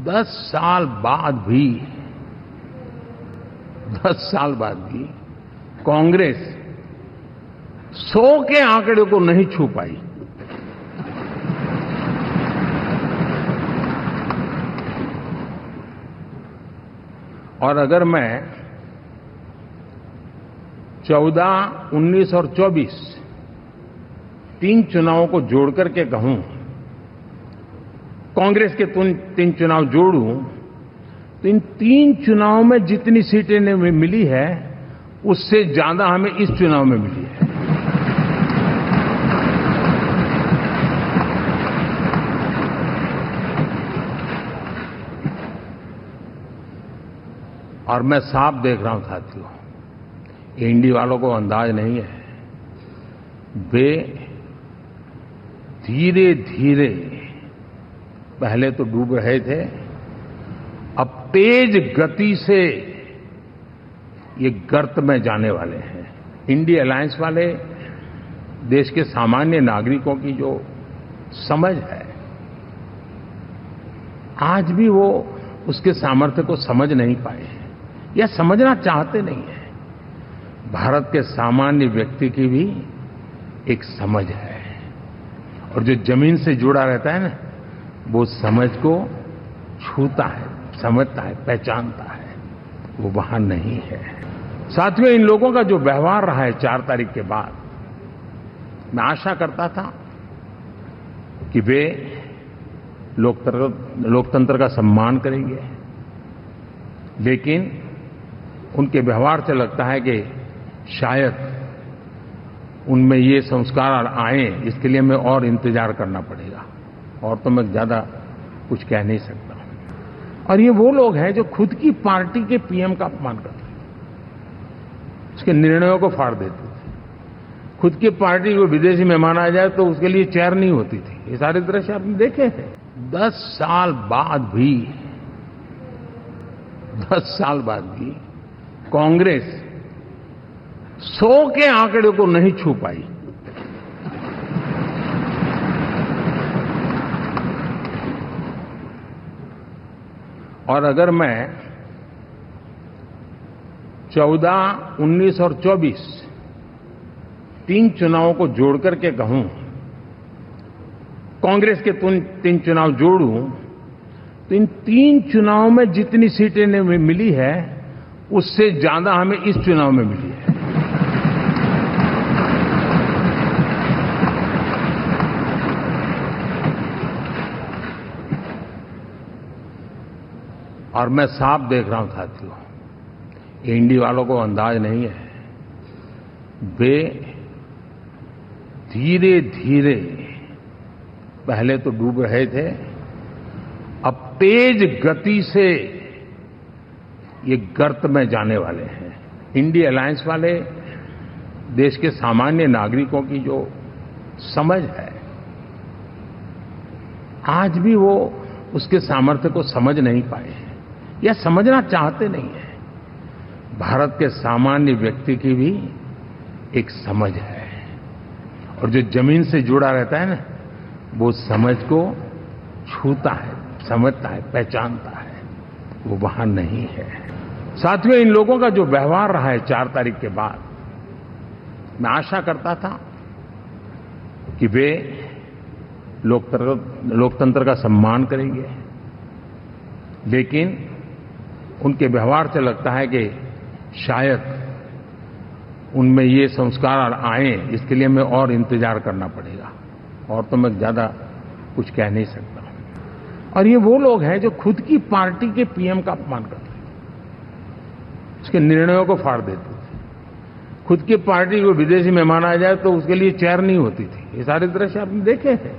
10 साल बाद भी 10 साल बाद भी कांग्रेस 100 के आंकड़े को नहीं छू पाई। और अगर मैं 14, 19 और 24 तीन चुनावों को जोड़ करके कहूं, कांग्रेस के 3 चुनाव जोड़ूं, तो इन 3 चुनावों में जितनी सीटें हमें मिली है उससे ज्यादा हमें इस चुनाव में मिली है। और मैं साफ देख रहा हूं साथियों, एनडीए वालों को अंदाज नहीं है। वे धीरे धीरे पहले तो डूब रहे थे, अब तेज गति से ये गर्त में जाने वाले हैं। इंडिया अलायंस वाले देश के सामान्य नागरिकों की जो समझ है, आज भी वो उसके सामर्थ्य को समझ नहीं पाए हैं या समझना चाहते नहीं है। भारत के सामान्य व्यक्ति की भी एक समझ है, और जो जमीन से जुड़ा रहता है ना, वो समझ को छूता है, समझता है, पहचानता है, वो वहां नहीं है। साथियों, इन लोगों का जो व्यवहार रहा है 4 तारीख के बाद, मैं आशा करता था कि वे लोकतंत्र का सम्मान करेंगे, लेकिन उनके व्यवहार से लगता है कि शायद उनमें ये संस्कार आए, इसके लिए हमें और इंतजार करना पड़ेगा। और तो मैं ज्यादा कुछ कह नहीं सकता। और ये वो लोग हैं जो खुद की पार्टी के पीएम का अपमान करते हैं, उसके निर्णयों को फाड़ देते थे। खुद की पार्टी को विदेशी मेहमान आ जाए तो उसके लिए चेयर नहीं होती थी। ये सारे दृश्य आपने देखे हैं। 10 साल बाद भी कांग्रेस 100 के आंकड़े को नहीं छू पाई। और अगर मैं 14, 19 और 24 तीन चुनावों को जोड़ करके कहूं, कांग्रेस के 3 चुनाव जोड़ूं, तो इन 3 चुनावों में जितनी सीटें हमें मिली है उससे ज्यादा हमें इस चुनाव में मिली है। और मैं साफ देख रहा हूं साथियों, एनडीए वालों को अंदाज नहीं है। वे धीरे धीरे पहले तो डूब रहे थे, अब तेज गति से ये गर्त में जाने वाले हैं। इंडिया अलायंस वाले देश के सामान्य नागरिकों की जो समझ है, आज भी वो उसके सामर्थ्य को समझ नहीं पाए हैं या समझना चाहते नहीं है। भारत के सामान्य व्यक्ति की भी एक समझ है, और जो जमीन से जुड़ा रहता है ना, वो समझ को छूता है, समझता है, पहचानता है, वो वहां नहीं है। साथियों, इन लोगों का जो व्यवहार रहा है 4 तारीख के बाद, मैं आशा करता था कि वे लोकतंत्र का सम्मान करेंगे, लेकिन उनके व्यवहार से लगता है कि शायद उनमें ये संस्कार आए, इसके लिए हमें और इंतजार करना पड़ेगा। और तो मैं ज्यादा कुछ कह नहीं सकता। और ये वो लोग हैं जो खुद की पार्टी के पीएम का अपमान करते हैं, उसके निर्णयों को फाड़ देते थे। खुद की पार्टी को विदेशी मेहमान आ जाए तो उसके लिए चेयर नहीं होती थी। ये सारे दृश्य आपने देखे हैं।